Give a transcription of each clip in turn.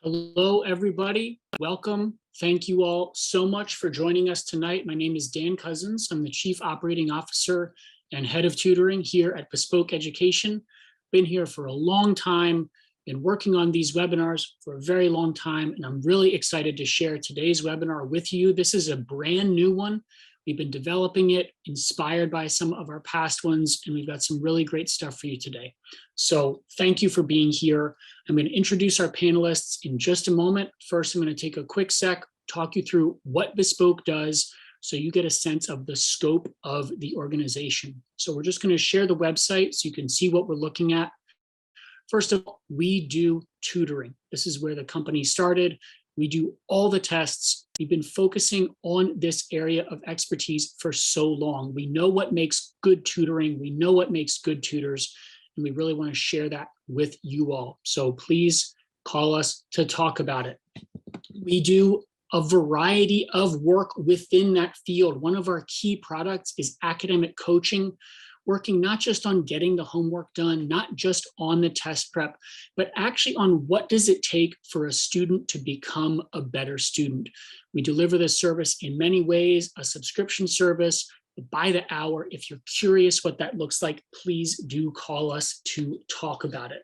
Hello, everybody. Welcome. Thank you all so much for joining us tonight. My name is Dan Cousins. I'm the Chief Operating Officer and Head of Tutoring here at Bespoke Education. Been here for a long time, been working on these webinars for a very long time, and I'm really excited to share today's webinar with you. This is a brand new one. We've been developing it, inspired by some of our past ones, and we've got some really great stuff for you today. So thank you for being here. I'm going to introduce our panelists in just a moment. First, I'm going to take a quick sec, talk you through what Bespoke does so you get a sense of the scope of the organization. So we're just going to share the website so you can see what we're looking at. First of all, we do tutoring. This is where the company started. We do all the tests. We've been focusing on this area of expertise for so long. We know what makes good tutoring. We know what makes good tutors, and we really want to share that with you all. So please call us to talk about it. We do a variety of work within that field. One of our key products is academic coaching, working not just on getting the homework done, not just on the test prep, but actually on what does it take for a student to become a better student. We deliver this service in many ways, a subscription service, by the hour. If you're curious what that looks like, please do call us to talk about it.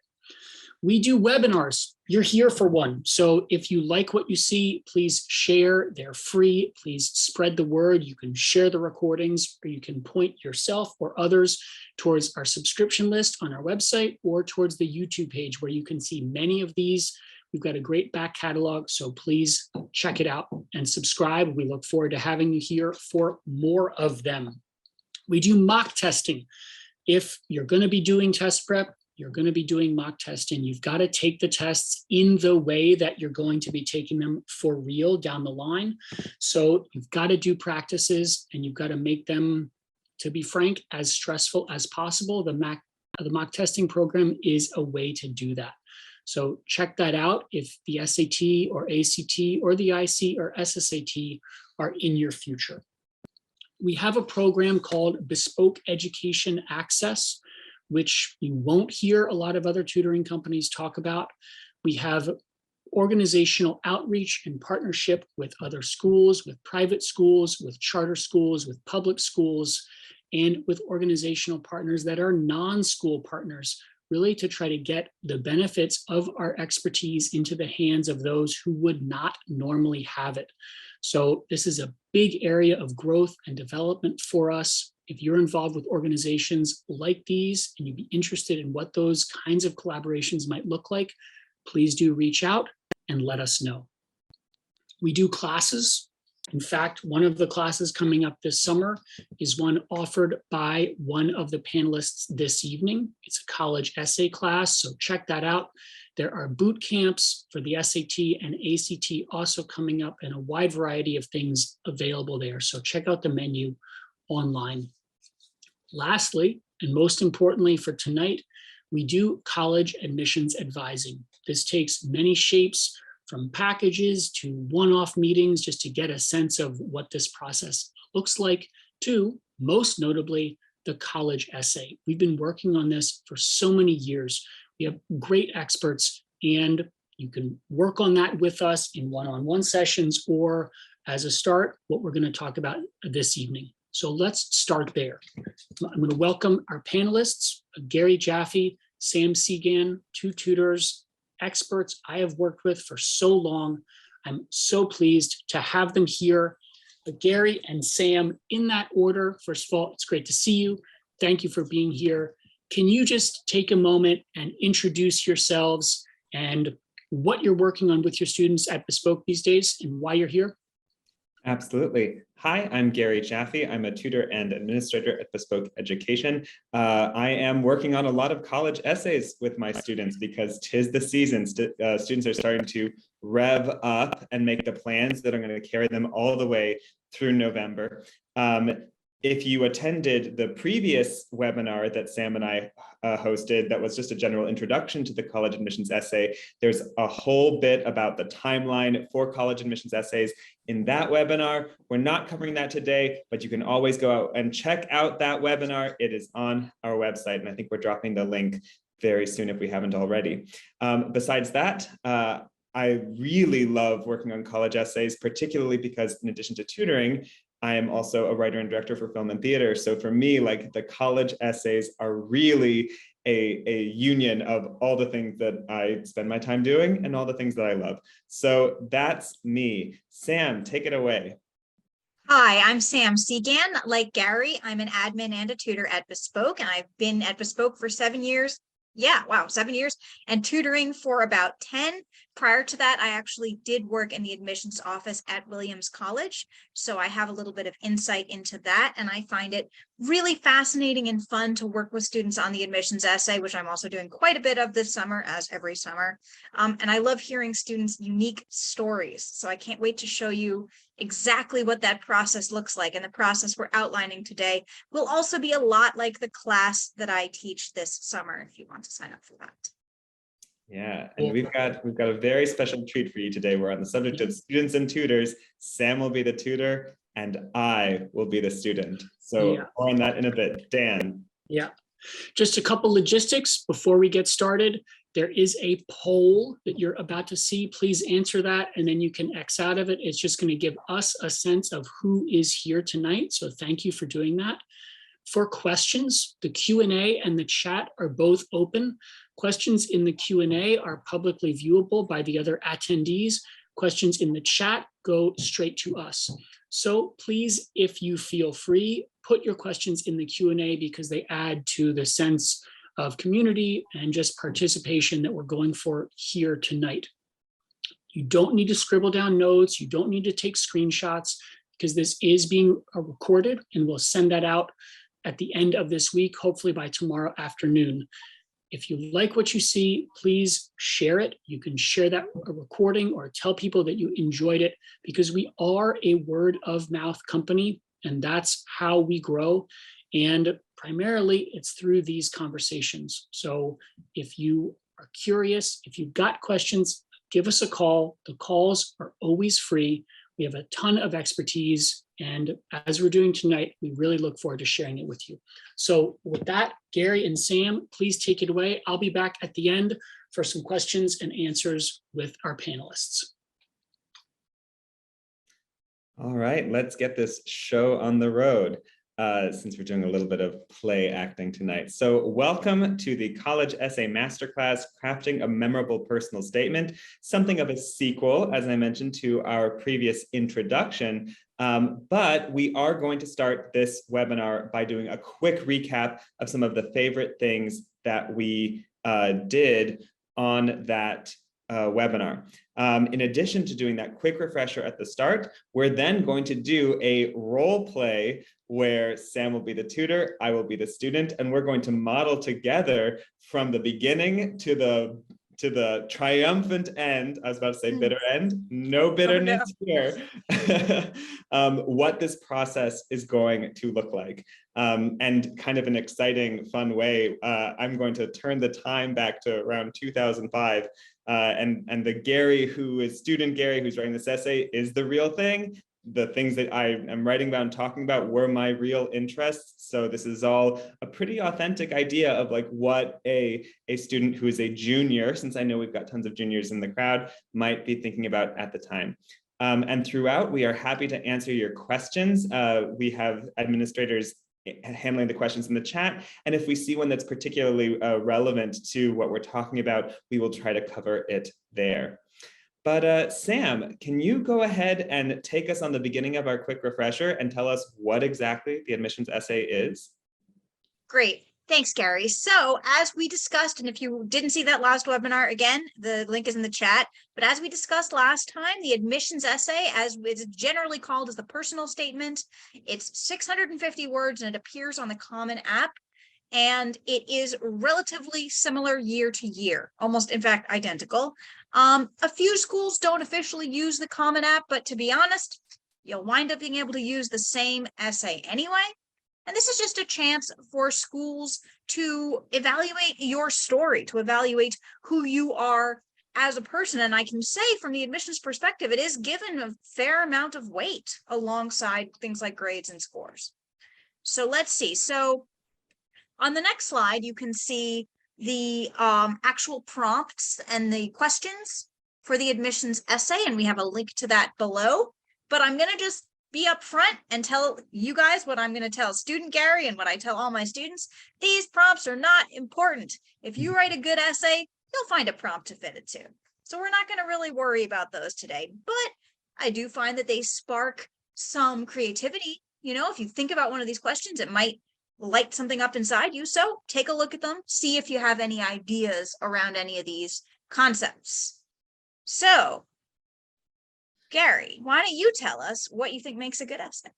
We do webinars. You're here for one. So if you like what you see, please share. They're free. Please spread the word. You can share the recordings, or you can point yourself or others towards our subscription list on our website or towards the YouTube page where you can see many of these. We've got a great back catalog, so please check it out and subscribe. We look forward to having you here for more of them. We do mock testing. If you're going to be doing test prep, you're going to be doing mock testing. You've got to take the tests in the way that you're going to be taking them for real down the line. So you've got to do practices, and you've got to make them, to be frank, as stressful as possible. The mock testing program is a way to do that. So check that out if the SAT or ACT or the IC or SSAT are in your future. We have a program called Bespoke Education Access, which you won't hear a lot of other tutoring companies talk about. We have organizational outreach and partnership with other schools, with private schools, with charter schools, with public schools, and with organizational partners that are non-school partners, really to try to get the benefits of our expertise into the hands of those who would not normally have it. So this is a big area of growth and development for us. If you're involved with organizations like these and you'd be interested in what those kinds of collaborations might look like, please do reach out and let us know. We do classes. In fact, one of the classes coming up this summer is one offered by one of the panelists this evening. It's a college essay class, so check that out. There are boot camps for the SAT and ACT also coming up, and a wide variety of things available there. So check out the menu online. Lastly, and most importantly for tonight, we do college admissions advising. This takes many shapes, from packages to one-off meetings, just to get a sense of what this process looks like, to, most notably, the college essay. We've been working on this for so many years. We have great experts, and you can work on that with us in one-on-one sessions, or as a start, what we're going to talk about this evening. So let's start there. I'm going to welcome our panelists, Gary Jaffe, Sam Segan, two tutors, experts I have worked with for so long. I'm so pleased to have them here. Gary and Sam, in that order, first of all, it's great to see you. Thank you for being here. Can you just take a moment and introduce yourselves and what you're working on with your students at Bespoke these days and why you're here? Absolutely. Hi, I'm Gary Jaffe. I'm a tutor and administrator at Bespoke Education. I am working on a lot of college essays with my students because 'tis the season. Students are starting to rev up and make the plans that are going to carry them all the way through November. If you attended the previous webinar that Sam and I hosted, that was just a general introduction to the college admissions essay, there's a whole bit about the timeline for college admissions essays in that webinar. We're not covering that today, but you can always go out and check out that webinar. It is on our website, and I think we're dropping the link very soon if we haven't already. Besides that, I really love working on college essays, particularly because in addition to tutoring, I am also a writer and director for film and theater. So for me, like the college essays are really a union of all the things that I spend my time doing and all the things that I love. So that's me. Sam, take it away. Hi, I'm Sam Segan. Like Gary, I'm an admin and a tutor at Bespoke, and I've been at Bespoke for 7 years. Yeah, wow, 7 years, and tutoring for about 10. Prior to that, I actually did work in the admissions office at Williams College, so I have a little bit of insight into that, and I find it really fascinating and fun to work with students on the admissions essay, which I'm also doing quite a bit of this summer, as every summer. And I love hearing students' unique stories, so I can't wait to show you exactly what that process looks like. And the process we're outlining today will also be a lot like the class that I teach this summer, if you want to sign up for that. Yeah, and we've got a very special treat for you today. We're on the subject of students and tutors. Sam will be the tutor and I will be the student. So more on that in a bit. Dan. Yeah, just a couple logistics before we get started. There is a poll that you're about to see. Please answer that, and then you can X out of it. It's just going to give us a sense of who is here tonight. So thank you for doing that. For questions, the Q&A and the chat are both open. Questions in the Q&A are publicly viewable by the other attendees. Questions in the chat go straight to us. So please, if you feel free, put your questions in the Q&A because they add to the sense of community and just participation that we're going for here tonight. You don't need to scribble down notes. You don't need to take screenshots because this is being recorded, and we'll send that out at the end of this week, hopefully by tomorrow afternoon. If you like what you see, please share it. You can share that recording or tell people that you enjoyed it, because we are a word of mouth company, and that's how we grow. And primarily it's through these conversations. So if you are curious, if you've got questions, give us a call. The calls are always free. We have a ton of expertise, and as we're doing tonight, we really look forward to sharing it with you. So with that, Gary and Sam, please take it away. I'll be back at the end for some questions and answers with our panelists. All right, let's get this show on the road. Since we're doing a little bit of play acting tonight. So welcome to the College Essay Masterclass, Crafting a Memorable Personal Statement, something of a sequel, as I mentioned, to our previous introduction. But we are going to start this webinar by doing a quick recap of some of the favorite things that we did on that webinar. In addition to doing that quick refresher at the start, we're then going to do a role play where Sam will be the tutor, I will be the student, and we're going to model together from the beginning to the triumphant end. I was about to say bitter end, no bitterness here. What this process is going to look like. And kind of an exciting, fun way, I'm going to turn the time back to around 2005. And the Gary who is student Gary who's writing this essay is the real thing. The things that I am writing about and talking about were my real interests. So this is all a pretty authentic idea of like what a student who is a junior, since I know we've got tons of juniors in the crowd, might be thinking about at the time. And throughout, we are happy to answer your questions. We have administrators handling the questions in the chat. And if we see one that's particularly relevant to what we're talking about, we will try to cover it there. But Sam, can you go ahead and take us on the beginning of our quick refresher and tell us what exactly the admissions essay is? Great. Thanks, Gary. So as we discussed, and if you didn't see that last webinar, again, the link is in the chat. But as we discussed last time, the admissions essay, as it's generally called, is the personal statement. It's 650 words and it appears on the Common App. And it is relatively similar year to year, almost, in fact, identical. A few schools don't officially use the Common App, but to be honest, you'll wind up being able to use the same essay anyway. And this is just a chance for schools to evaluate your story, to evaluate who you are as a person. And I can say from the admissions perspective, it is given a fair amount of weight alongside things like grades and scores. So let's see. So on the next slide, you can see the actual prompts and the questions. for the admissions essay, and we have a link to that below. But I'm going to just be upfront and tell you guys what I'm going to tell student Gary and what I tell all my students. These prompts are not important. If you write a good essay, you'll find a prompt to fit it to. So we're not going to really worry about those today, but I do find that they spark some creativity. You know, if you think about one of these questions, it might light something up inside you. So take a look at them, see if you have any ideas around any of these concepts. So Gary, why don't you tell us what you think makes a good essay?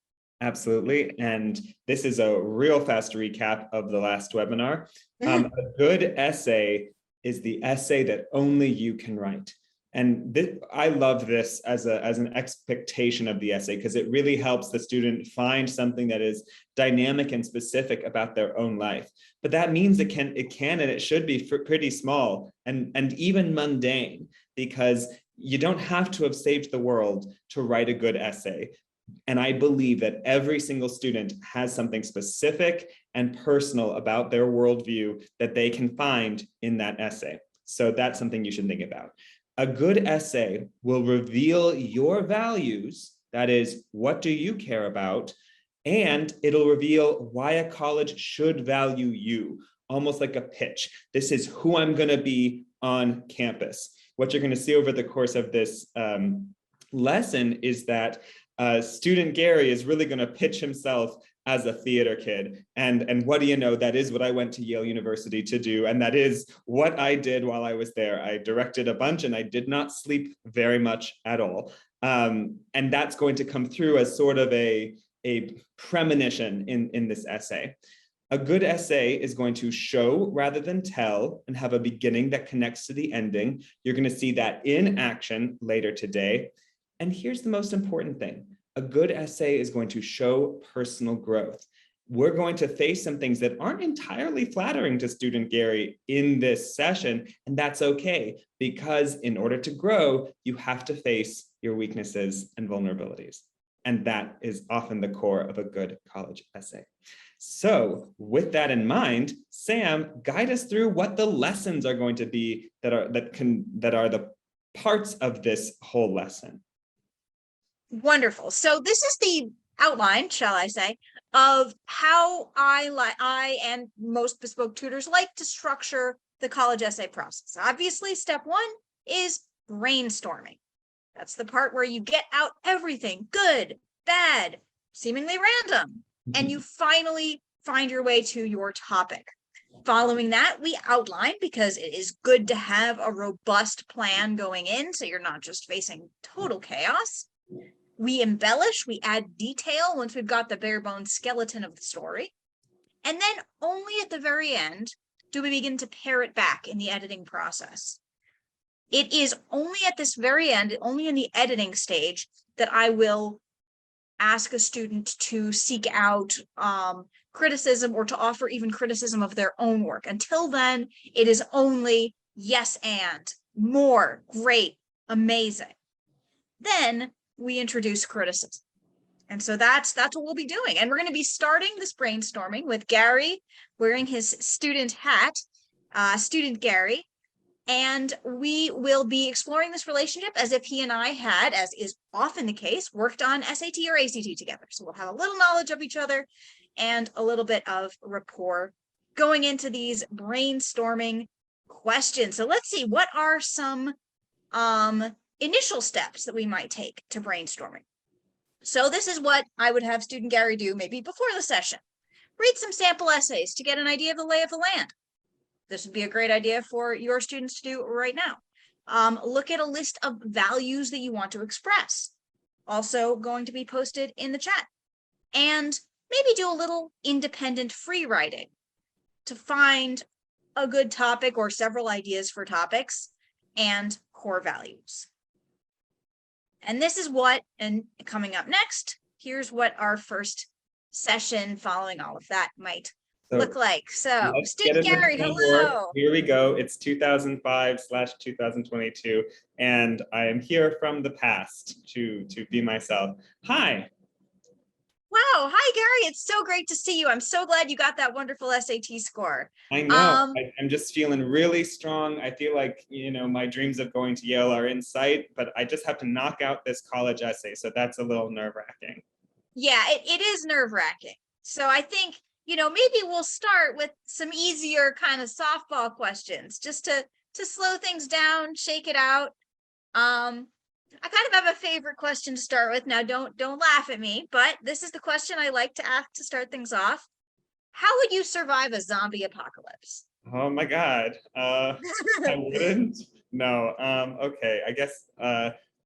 Absolutely. And this is a real fast recap of the last webinar. A good essay is the essay that only you can write. And this, I love this as an expectation of the essay, because it really helps the student find something that is dynamic and specific about their own life. But that means it can and it should be pretty small and even mundane, because you don't have to have saved the world to write a good essay. And I believe that every single student has something specific and personal about their worldview that they can find in that essay. So that's something you should think about. A good essay will reveal your values, that is, what do you care about, and it'll reveal why a college should value you, almost like a pitch. This is who I'm going to be on campus. What you're going to see over the course of this lesson is that student Gary is really going to pitch himself as a theater kid. And what do you know, that is what I went to Yale University to do. And that is what I did while I was there. I directed a bunch and I did not sleep very much at all. And that's going to come through as sort of a premonition in this essay. A good essay is going to show rather than tell and have a beginning that connects to the ending. You're going to see that in action later today. And here's the most important thing. A good essay is going to show personal growth. We're going to face some things that aren't entirely flattering to student Gary in this session, and that's okay, because in order to grow, you have to face your weaknesses and vulnerabilities. And that is often the core of a good college essay. So with that in mind, Sam, guide us through what the lessons are going to be that are the parts of this whole lesson. Wonderful. So this is the outline, shall I say, of how I and most bespoke tutors like to structure the college essay process. Obviously, step one is brainstorming. That's the part where you get out everything, good, bad, seemingly random, and you finally find your way to your topic. Following that, we outline, because it is good to have a robust plan going in, so you're not just facing total chaos. We embellish, we add detail once we've got the bare bones skeleton of the story. And then only at the very end do we begin to pare it back in the editing process. It is only at this very end, only in the editing stage, that I will ask a student to seek out criticism or to offer even criticism of their own work. Until then, it is only yes and, more, great, amazing. Then we introduce criticism. And so that's what we'll be doing. And we're going to be starting this brainstorming with Gary wearing his student hat, student Gary. And we will be exploring this relationship as if he and I had, as is often the case, worked on SAT or ACT together. So we'll have a little knowledge of each other and a little bit of rapport going into these brainstorming questions. So let's see, what are some initial steps that we might take to brainstorming? So this is what I would have student Gary do maybe before the session. Read some sample essays to get an idea of the lay of the land. This would be a great idea for your students to do right now. Look at a list of values that you want to express. Also going to be posted in the chat. And maybe do a little independent free writing to find a good topic or several ideas for topics and core values. And this is what, and coming up next, here's what our first session following all of that might look like. So, student Gary, hello. Here we go. It's 2005/2022, and I am here from the past to be myself. Hi. Wow. Hi, Gary. It's so great to see you. I'm so glad you got that wonderful SAT score. I know. I'm just feeling really strong. I feel like, my dreams of going to Yale are in sight, but I just have to knock out this college essay. So that's a little nerve-wracking. Yeah, it is nerve-wracking. So I think, maybe we'll start with some easier kind of softball questions just to slow things down, shake it out. I kind of have a favorite question to start with. Now, don't laugh at me, but this is the question I like to ask to start things off. How would you survive a zombie apocalypse? Oh my God. I wouldn't. No. Okay. I guess,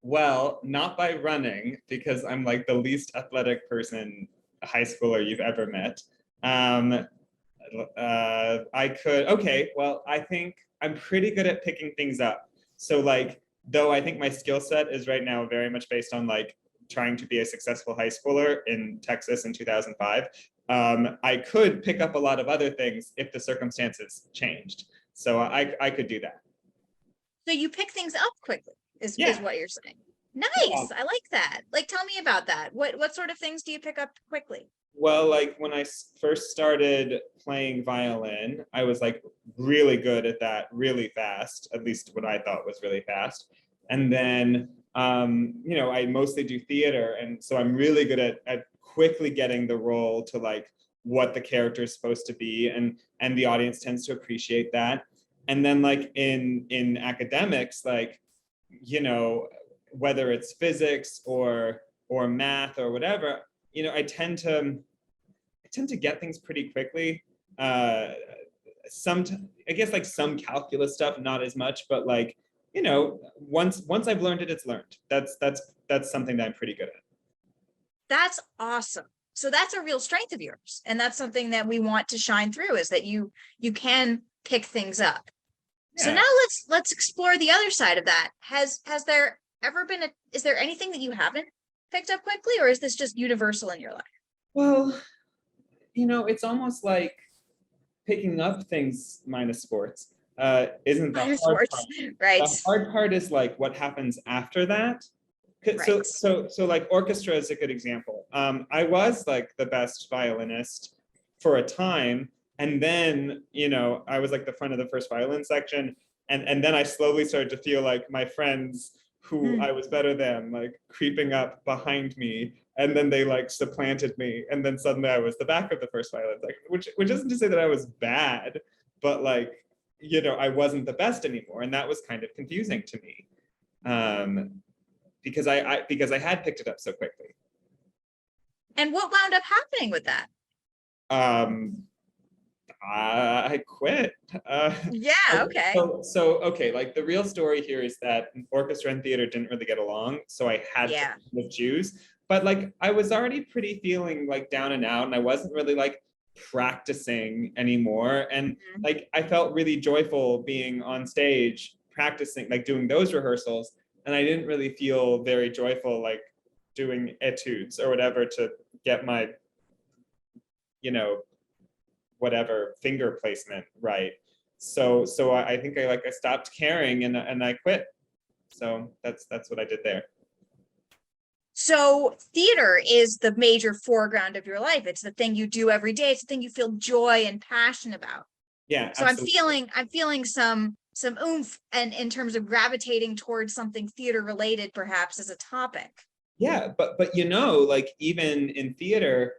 well, not by running, because I'm like the least athletic person, high schooler you've ever met. I could, okay, well, I think I'm pretty good at picking things up. So like, though I think my skill set is right now very much based on like trying to be a successful high schooler in Texas in 2005, I could pick up a lot of other things if the circumstances changed. So I could do that. So you pick things up quickly is what you're saying. Nice. Yeah. I like that. Like, tell me about that. What sort of things do you pick up quickly? Well, like when I first started playing violin, I was like really good at that really fast, at least what I thought was really fast. And then, I mostly do theater. And so I'm really good at quickly getting the role to like what the character is supposed to be. And the audience tends to appreciate that. And then like in academics, like, whether it's physics or math or whatever, I tend to get things pretty quickly. I guess like some calculus stuff, not as much, but like, once I've learned it, it's learned. That's something that I'm pretty good at. That's awesome. So that's a real strength of yours. And that's something that we want to shine through, is that you can pick things up. Yeah. So now let's explore the other side of that. Has there ever been is there anything that you haven't picked up quickly, or is this just universal in your life? Well, it's almost like picking up things minus sports isn't the hard part. Right. The hard part is like what happens after that. Right. So like orchestra is a good example. I was like the best violinist for a time, and then I was like the front of the first violin section, and then I slowly started to feel like my friends who I was better than like creeping up behind me, and then they like supplanted me, and then suddenly I was the back of the first violin section, which isn't to say that I was bad, but like I wasn't the best anymore, and that was kind of confusing to me, because I had picked it up so quickly. And what wound up happening with that? I quit. Yeah, okay. So okay, like the real story here is that orchestra and theater didn't really get along, so I had to choose. But like I was already pretty feeling like down and out, and I wasn't really like practicing anymore. And like I felt really joyful being on stage practicing, like doing those rehearsals, and I didn't really feel very joyful like doing etudes or whatever to get my whatever finger placement right. So I think I stopped caring and I quit. So that's what I did there. So theater is the major foreground of your life. It's the thing you do every day. It's the thing you feel joy and passion about. Yeah. So absolutely. I'm feeling some oomph and in terms of gravitating towards something theater related, perhaps, as a topic. Yeah, but like even in theater,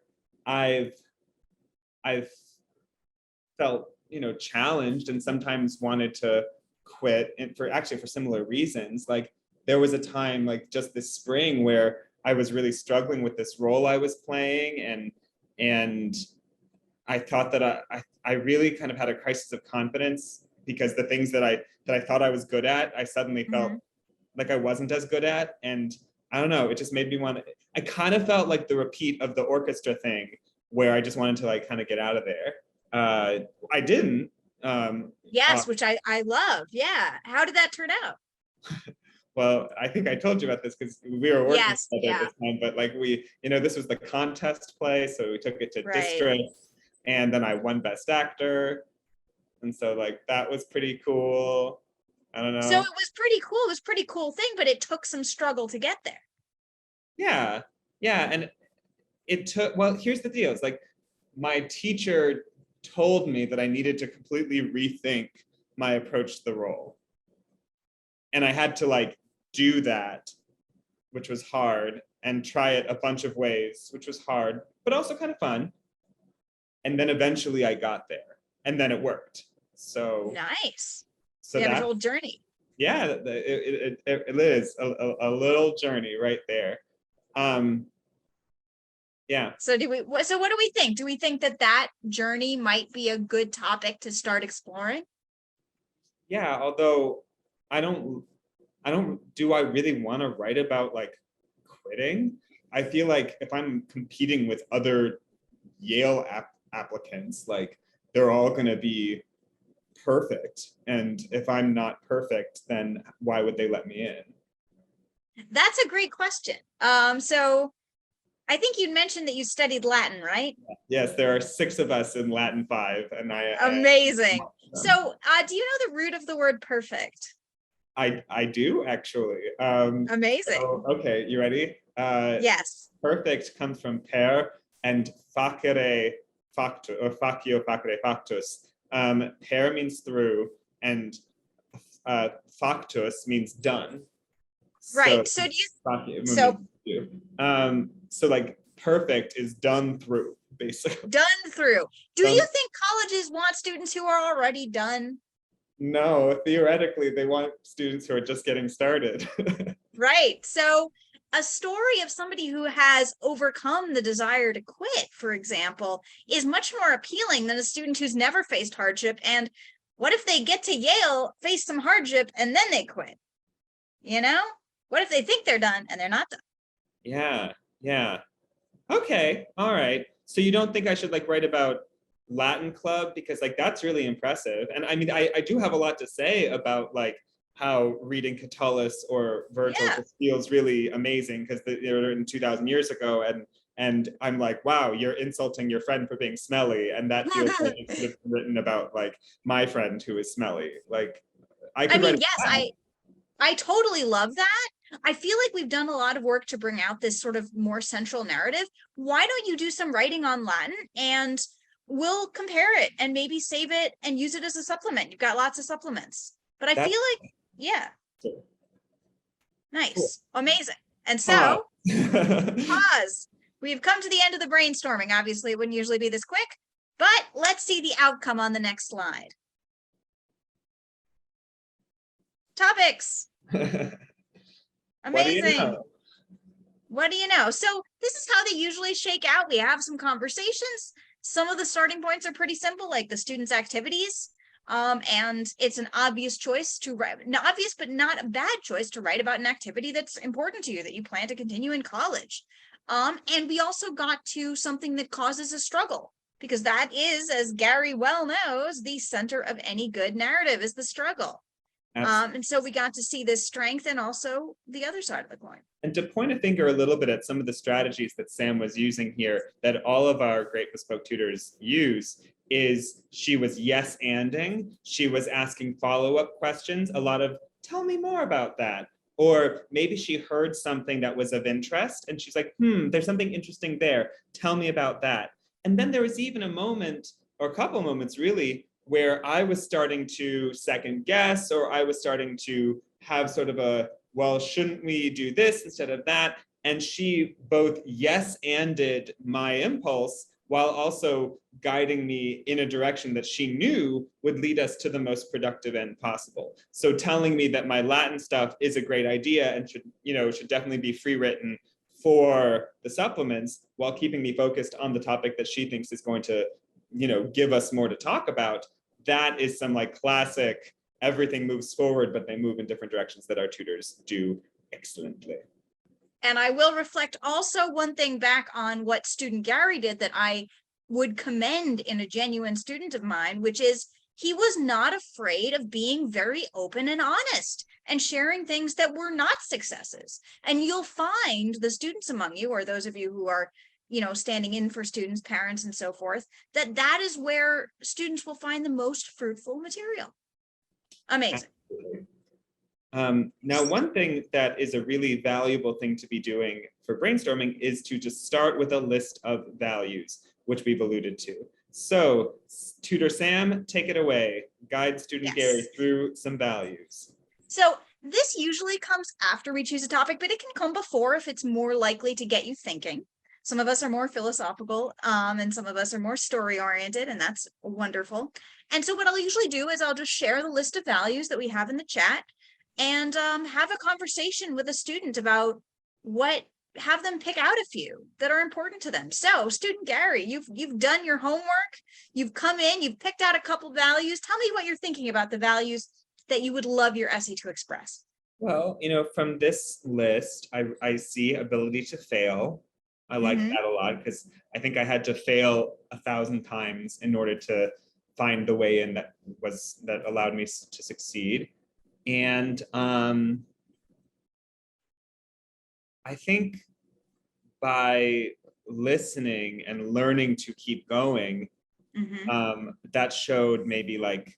I've felt challenged and sometimes wanted to quit, and for similar reasons. Like there was a time like just this spring where I was really struggling with this role I was playing, and I thought that I really kind of had a crisis of confidence, because the things that I thought I was good at, I suddenly felt like I wasn't as good at. And I don't know, it just made me I kind of felt like the repeat of the orchestra thing, where I just wanted to like kind of get out of there. I didn't. Yes, which I love. Yeah. How did that turn out? Well, I think I told you about this because we were working together at this time, but like this was the contest play, so we took it to district, and then I won Best Actor. And so like that was pretty cool. I don't know. So it was pretty cool. It was a pretty cool thing, but it took some struggle to get there. Yeah. And it took, well, here's the deal. It's like my teacher told me that I needed to completely rethink my approach to the role. And I had to like do that, which was hard, and try it a bunch of ways, which was hard, but also kind of fun. And then eventually I got there, and then it worked. So Nice. so We have a that, whole journey. yeah, it is a little journey right there. Yeah. So what do we think? Do we think that that journey might be a good topic to start exploring? Yeah, although I do I really want to write about like quitting? I feel like if I'm competing with other Yale applicants, like they're all going to be perfect. And if I'm not perfect, then why would they let me in? That's a great question. So I think you'd mentioned that you studied Latin, right? Yes, there are 6 of us in Latin 5, and Amazing. So do you know the root of the word perfect? I do actually. Amazing. So, okay, you ready? Yes. Perfect comes from per and facere factus, or facio facere factus. Per means through, and factus means done. Right. So do you So like perfect is done through, basically. done through. Do you think colleges want students who are already done? No, theoretically, they want students who are just getting started. Right. So a story of somebody who has overcome the desire to quit, for example, is much more appealing than a student who's never faced hardship. And what if they get to Yale, face some hardship, and then they quit? You know? What if they think they're done and they're not done? Yeah. Okay, all right. So you don't think I should like write about Latin club, because like that's really impressive. And I mean, I do have a lot to say about like how reading Catullus or Virgil just feels really amazing, because they were written 2,000 years ago, and I'm like, wow, you're insulting your friend for being smelly, and that feels like it could have been written about like my friend who is smelly. Like I mean, yes, I totally love that. I feel like we've done a lot of work to bring out this sort of more central narrative. Why don't you do some writing on Latin, and we'll compare it and maybe save it and use it as a supplement. You've got lots of supplements, but I feel like, yeah. Cool. Nice. Cool. Amazing. And so pause. We've come to the end of the brainstorming. Obviously, it wouldn't usually be this quick, but let's see the outcome on the next slide. Topics. Amazing. What do you know? So this is how they usually shake out. We have some conversations. Some of the starting points are pretty simple, like the students' activities. And it's an obvious choice to write, not obvious, but not a bad choice to write about an activity that's important to you, that you plan to continue in college. And we also got to something that causes a struggle, because that is, as Gary well knows, the center of any good narrative is the struggle. And so we got to see this strength and also the other side of the coin. And to point a finger a little bit at some of the strategies that Sam was using here, that all of our great bespoke tutors use, is she was yes-anding. She was asking follow-up questions, a lot of, tell me more about that. Or maybe she heard something that was of interest and she's like, there's something interesting there. Tell me about that. And then there was even a moment, or a couple moments really, where I was starting to second guess, or I was starting to have sort of a, well, shouldn't we do this instead of that? And she both yes-anded my impulse while also guiding me in a direction that she knew would lead us to the most productive end possible. So telling me that my Latin stuff is a great idea and should definitely be free written for the supplements, while keeping me focused on the topic that she thinks is going to give us more to talk about. That is some like classic, everything moves forward, but they move in different directions that our tutors do excellently. And I will reflect also one thing back on what student Gary did that I would commend in a genuine student of mine, which is he was not afraid of being very open and honest and sharing things that were not successes. And you'll find the students among you, or those of you who are standing in for students, parents, and so forth, that is where students will find the most fruitful material. Amazing. Absolutely. Now, one thing that is a really valuable thing to be doing for brainstorming is to just start with a list of values, which we've alluded to. So, Tutor Sam, take it away. Guide student Gary through some values. So this usually comes after we choose a topic, but it can come before if it's more likely to get you thinking. Some of us are more philosophical, and some of us are more story oriented, and that's wonderful. And so what I'll usually do is I'll just share the list of values that we have in the chat and have a conversation with a student about have them pick out a few that are important to them. So student Gary, you've done your homework, you've come in, you've picked out a couple values. Tell me what you're thinking about the values that you would love your essay to express. Well, from this list, I see ability to fail. I like that a lot because I think I had to fail 1,000 times in order to find the way in that allowed me to succeed. And I think by listening and learning to keep going, that showed maybe like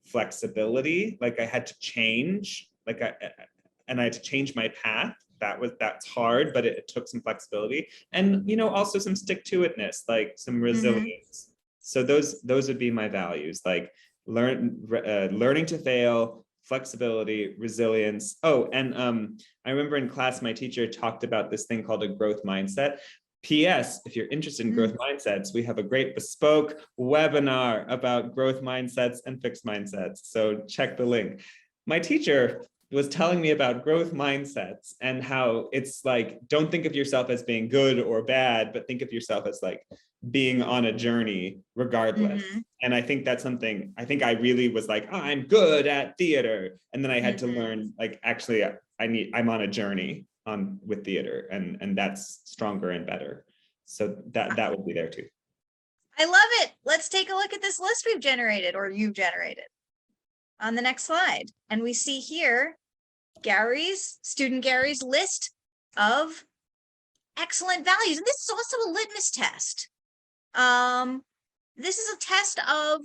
flexibility, like I had to change, and I had to change my path. That's hard, but it took some flexibility, and also some stick-to-itness, like some resilience. So those would be my values, like learning to fail, flexibility, resilience. Oh, and I remember in class my teacher talked about this thing called a growth mindset. P.S. If you're interested in growth mindsets, we have a great Bespoke webinar about growth mindsets and fixed mindsets. So check the link. My teacher was telling me about growth mindsets and how it's like, don't think of yourself as being good or bad, but think of yourself as like being on a journey regardless. And I think that's something, I think I really was like, oh, I'm good at theater. And then I had to learn, like, actually, I'm on a journey with theater, and that's stronger and better. So that would be there too. I love it. Let's take a look at this list we've generated, or you've generated, on the next slide. And we see here student Gary's list of excellent values. And this is also a litmus test. This is a test of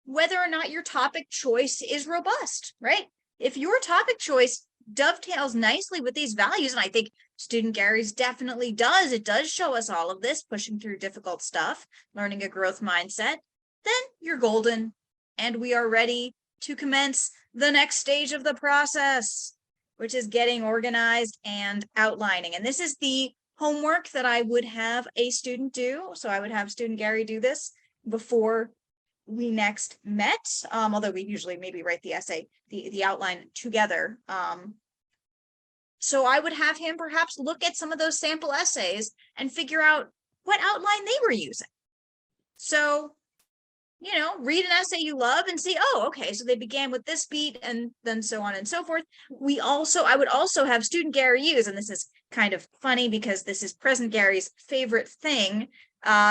whether or not your topic choice is robust, right? If your topic choice dovetails nicely with these values, and I think student Gary's definitely does, it does show us all of this, pushing through difficult stuff, learning a growth mindset, then you're golden, and we are ready to commence the next stage of the process, which is getting organized and outlining. And this is the homework that I would have a student do. So I would have student Gary do this before we next met, although we usually maybe write the essay, the outline together. So I would have him perhaps look at some of those sample essays and figure out what outline they were using. So, read an essay you love and see, oh, okay, so they began with this beat and then so on and so forth. I would also have student Gary use, and this is kind of funny because this is present Gary's favorite thing,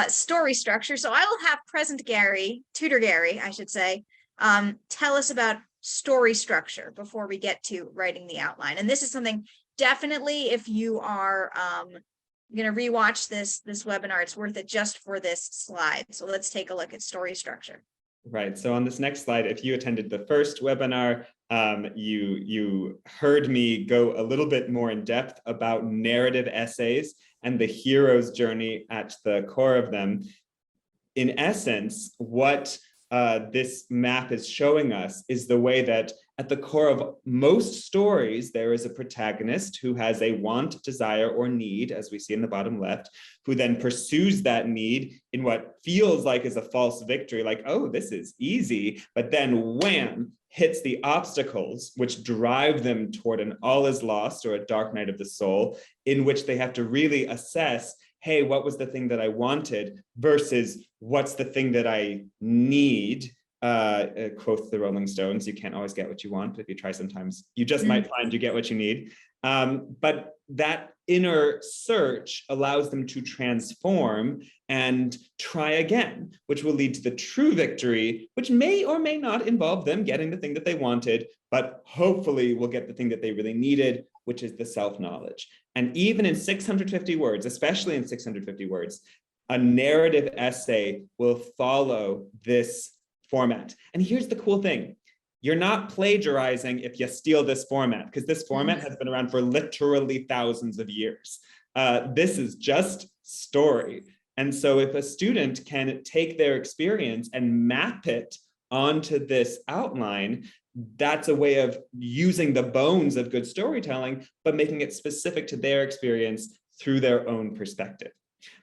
story structure. So I will have present Gary, tutor Gary, I should say, tell us about story structure before we get to writing the outline. And this is something definitely, if you are going to rewatch this webinar, it's worth it just for this slide. So let's take a look at story structure. Right. So on this next slide, if you attended the first webinar, you heard me go a little bit more in depth about narrative essays and the hero's journey at the core of them. In essence, what this map is showing us is the way that at the core of most stories, there is a protagonist who has a want, desire, or need, as we see in the bottom left, who then pursues that need in what feels like is a false victory, like, oh, this is easy, but then wham, hits the obstacles which drive them toward an all is lost or a dark night of the soul, in which they have to really assess, hey, what was the thing that I wanted versus what's the thing that I need? Quote the Rolling Stones, you can't always get what you want, but if you try sometimes, you just might find you get what you need. But that inner search allows them to transform and try again, which will lead to the true victory, which may or may not involve them getting the thing that they wanted, but hopefully will get the thing that they really needed, which is the self-knowledge. And even in 650 words, especially in 650 words, a narrative essay will follow this format. And here's the cool thing. you're not plagiarizing if you steal this format, because this format has been around for literally thousands of years. This is just story. And so if a student can take their experience and map it onto this outline, that's a way of using the bones of good storytelling, but making it specific to their experience through their own perspective.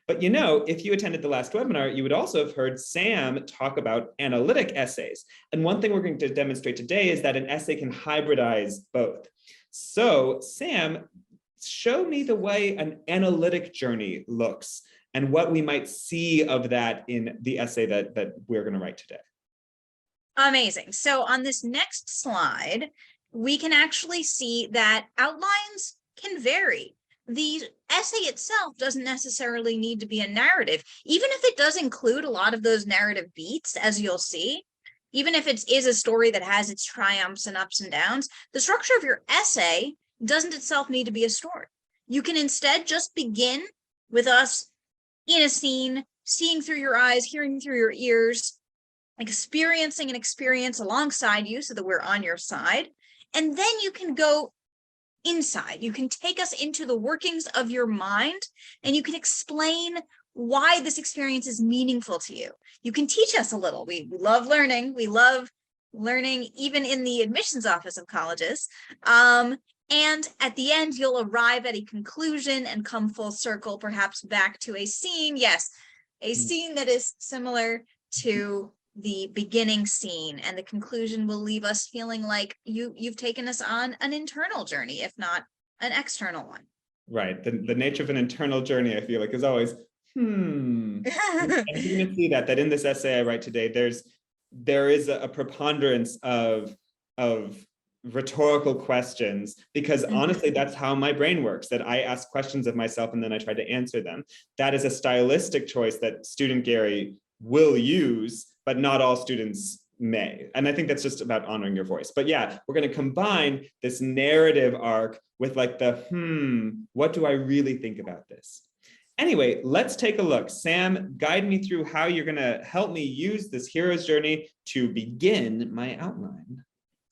But if you attended the last webinar, you would also have heard Sam talk about analytic essays. And one thing we're going to demonstrate today is that an essay can hybridize both. So Sam, show me the way an analytic journey looks and what we might see of that in the essay that we're going to write today. Amazing. So on this next slide, we can actually see that outlines can vary. The essay itself doesn't necessarily need to be a narrative, even if it does include a lot of those narrative beats, as you'll see. Even if it is a story that has its triumphs and ups and downs, the structure of your essay doesn't itself need to be a story. You can instead just begin with us in a scene, seeing through your eyes, hearing through your ears, experiencing an experience alongside you so that we're on your side. And then you can go inside. You can take us into the workings of your mind, and you can explain why this experience is meaningful to you. You can teach us a little. We love learning. We love learning even in the admissions office of colleges. And at the end, you'll arrive at a conclusion and come full circle, perhaps back to a scene. Yes, a scene that is similar to the beginning scene, and the conclusion will leave us feeling like you've taken us on an internal journey, if not an external one. Right. The nature of an internal journey, I feel like, is always, And you're going to see that in this essay I write today, there is a preponderance of rhetorical questions, because honestly, that's how my brain works, that I ask questions of myself and then I try to answer them. That is a stylistic choice that student Gary will use, but not all students may. And I think that's just about honoring your voice. But yeah, we're going to combine this narrative arc with like the, what do I really think about this? Anyway, let's take a look. Sam, guide me through how you're going to help me use this hero's journey to begin my outline.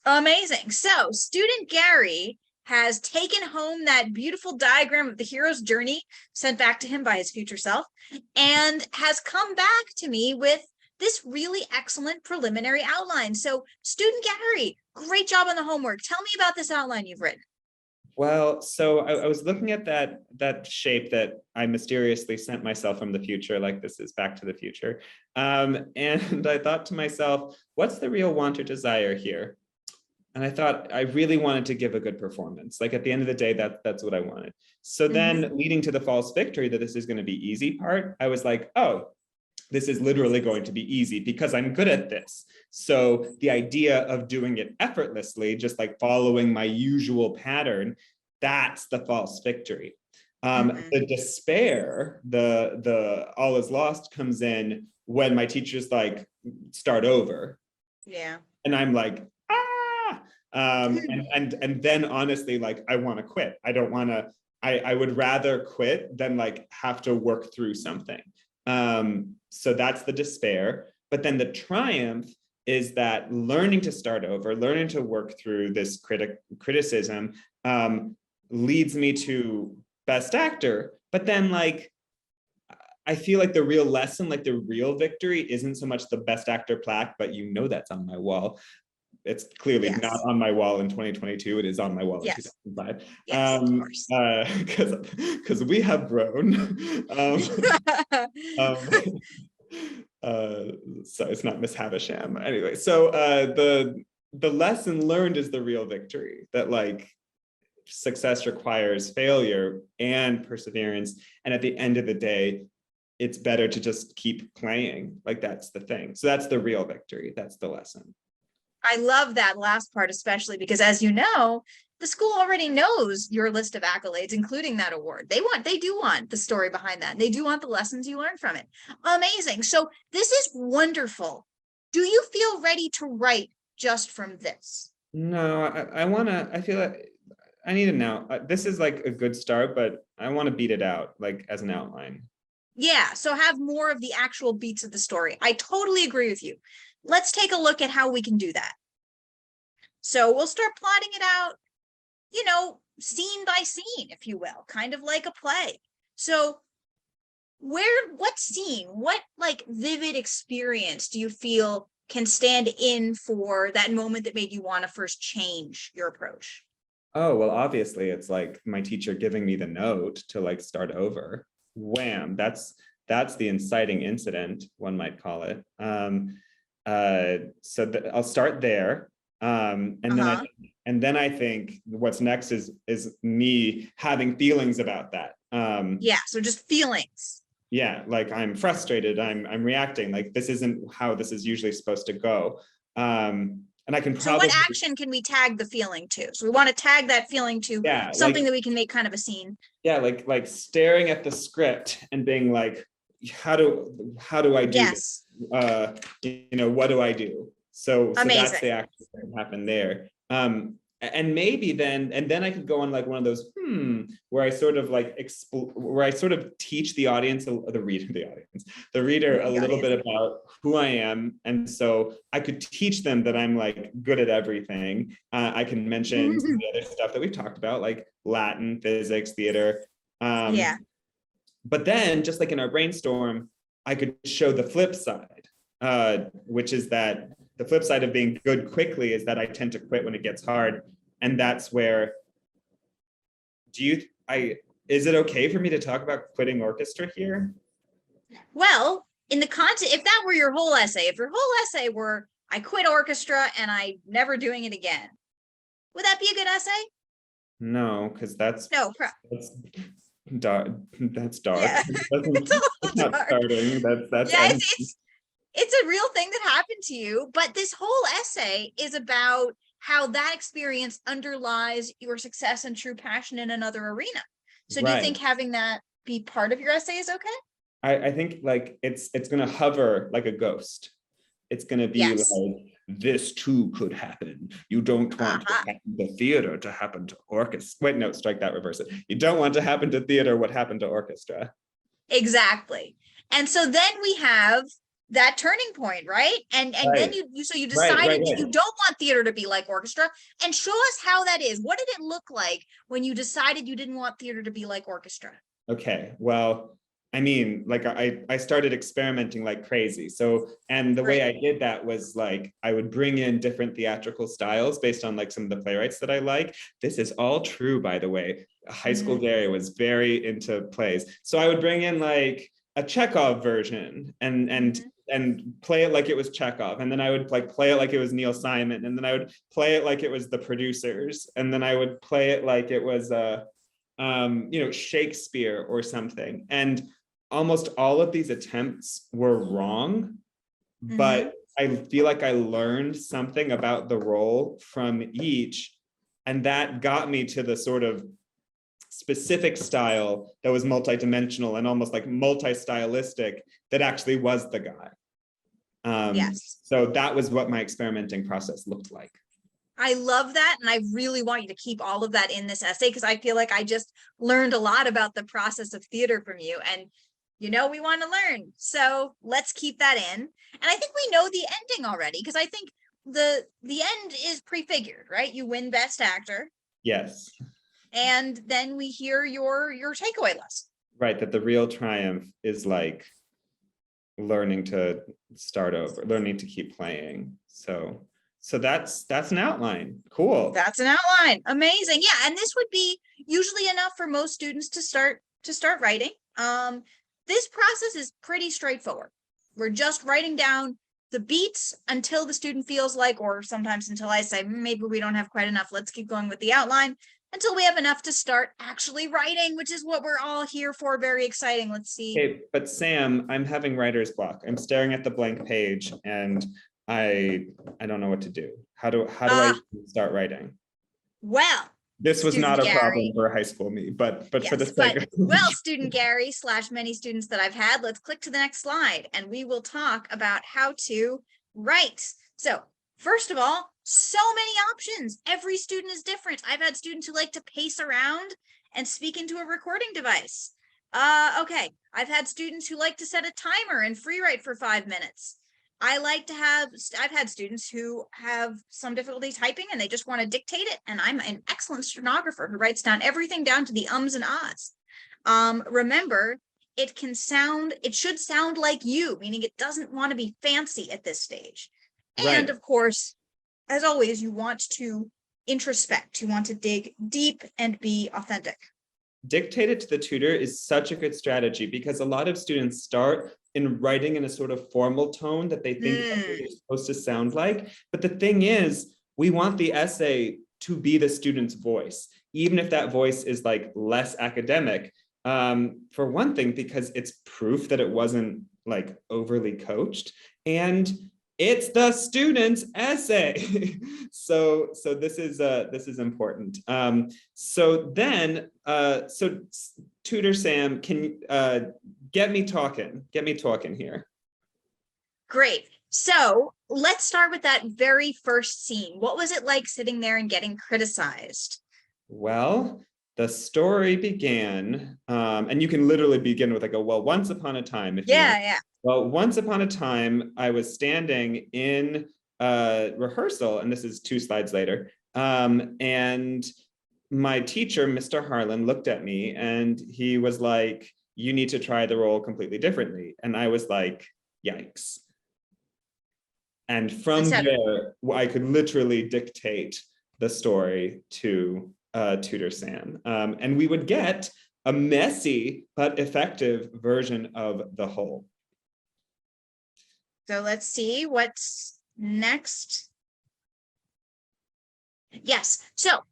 Amazing. So student Gary has taken home that beautiful diagram of the hero's journey sent back to him by his future self, and has come back to me with this really excellent preliminary outline. So student Gary, great job on the homework. Tell me about this outline you've written. Well, so I was looking at that shape that I mysteriously sent myself from the future, like this is Back to the Future. And I thought to myself, what's the real want or desire here? And I thought I really wanted to give a good performance. Like at the end of the day, that's what I wanted. So then leading to the false victory that this is going to be easy part, I was like, oh, this is literally going to be easy because I'm good at this. So the idea of doing it effortlessly, just like following my usual pattern, that's the false victory. The despair, the all is lost comes in when my teachers like start over. Yeah. And I'm like, and then honestly, like I want to quit. I don't want to, I would rather quit than like have to work through something. So that's the despair. But then the triumph is that learning to start over, learning to work through this criticism leads me to best actor. But then like, I feel like the real lesson, like the real victory isn't so much the best actor plaque, but that's on my wall. It's clearly not on my wall in 2022. It is on my wall in 2005. Yes, because we have grown. So it's not Miss Havisham. Anyway, so the lesson learned is the real victory, that like success requires failure and perseverance. And at the end of the day, it's better to just keep playing. Like that's the thing. So that's the real victory. That's the lesson. I love that last part, especially because, as you know, the school already knows your list of accolades, including that award. They do want the story behind that. They do want the lessons you learned from it. Amazing. So this is wonderful. Do you feel ready to write just from this? No, I feel like I need it now. This is like a good start, but I want to beat it out like as an outline. Yeah, so have more of the actual beats of the story. I totally agree with you. Let's take a look at how we can do that. So we'll start plotting it out, you know, scene by scene, if you will, kind of like a play. So what scene, what like vivid experience do you feel can stand in for that moment that made you want to first change your approach? Oh, well, obviously it's like my teacher giving me the note to like start over. Wham, that's the inciting incident, one might call it. I'll start there. And then I think what's next is me having feelings about that. Yeah, so just feelings. Yeah, like I'm frustrated, I'm reacting, like this isn't how this is usually supposed to go. And I can So probably, what action can we tag the feling to? So we want to tag that feeling to something that we can make kind of a scene. Yeah, like staring at the script and being like, how do I do this? You know, what do I do? So that's the action that happened there. And maybe then I could go on like one of those where I sort of like where I sort of teach the audience, the reader a little bit about who I am, and so I could teach them that I'm like good at everything. I can mention some of the other stuff that we've talked about, like Latin, physics, theater. But then, just like in our brainstorm, I could show the flip side, which is that the flip side of being good quickly is that I tend to quit when it gets hard. And that's where, is it okay for me to talk about quitting orchestra here? Well, in the content, if that were your whole essay, if your whole essay were, I quit orchestra and I'm never doing it again, would that be a good essay? No, because that's dark. Yeah. That's not starting. That's it's a real thing that happened to you, but this whole essay is about how that experience underlies your success and true passion in another arena. So do you think having that be part of your essay is okay? I think like it's going to hover like a ghost. It's going to be like, this too could happen. You don't want the theater to happen to orchestra. Wait, no, strike that, reverse it. You don't want to happen to theater what happened to orchestra. Exactly. And so then we have that turning point, right? And then you decided that you don't want theater to be like orchestra. And show us how that is. What did it look like when you decided you didn't want theater to be like orchestra? Okay, well, I mean, like I started experimenting like crazy. So, and the way I did that was like, I would bring in different theatrical styles based on like some of the playwrights that I like. This is all true, by the way. High school Gary was very into plays. So I would bring in like a Chekhov version and play it like it was Chekhov. And then I would like play it like it was Neil Simon. And then I would play it like it was the producers. And then I would play it like it was Shakespeare or something. And almost all of these attempts were wrong, but I feel like I learned something about the role from each, and that got me to the sort of specific style that was multidimensional and almost like multi-stylistic that actually was the guy. So that was what my experimenting process looked like. I love that. And I really want you to keep all of that in this essay, because I feel like I just learned a lot about the process of theater from you. And you know, we want to learn. So let's keep that in. And I think we know the ending already, because I think the end is prefigured, right? You win Best Actor. Yes. And then we hear your takeaway lesson. Right, that the real triumph is like learning to start over, learning to keep playing. So that's an outline. Cool. That's an outline. Amazing. Yeah, and this would be usually enough for most students to start writing. This process is pretty straightforward. We're just writing down the beats until the student feels like, or sometimes until I say, maybe we don't have quite enough, let's keep going with the outline, until we have enough to start actually writing, which is what we're all here for. Very exciting. Let's see. Okay, but Sam, I'm having writer's block. I'm staring at the blank page and I don't know what to do. How do I start writing? Well, this was not a problem for high school me, but for the sake of well, student Gary / many students that I've had, let's click to the next slide and we will talk about how to write. So first of all, so many options. Every student is different. I've had students who like to pace around and speak into a recording device. Okay, I've had students who like to set a timer and free write for 5 minutes. I've had students who have some difficulty typing and they just want to dictate it. And I'm an excellent stenographer who writes down everything down to the ums and ahs. Remember, it should sound like you, meaning it doesn't want to be fancy at this stage. Right. And of course, as always, you want to introspect, you want to dig deep and be authentic. Dictate it to the tutor is such a good strategy because a lot of students start in writing in a sort of formal tone that they think it's supposed to sound like. But the thing is, we want the essay to be the student's voice, even if that voice is like less academic. For one thing, because it's proof that it wasn't like overly coached, and it's the student's essay. So this is important. So Tutor Sam, can get me talking here. Great. So let's start with that very first scene. What was it like sitting there and getting criticized? Well, the story began, and you can literally begin with like a, well, once upon a time. If you want. Well, once upon a time, I was standing in rehearsal, and this is 2 slides later, and my teacher, Mr. Harlan, looked at me and he was like, you need to try the role completely differently. And I was like, yikes. And from there, I could literally dictate the story to Tutor Sam. And we would get a messy but effective version of the whole. So let's see what's next. Yes, so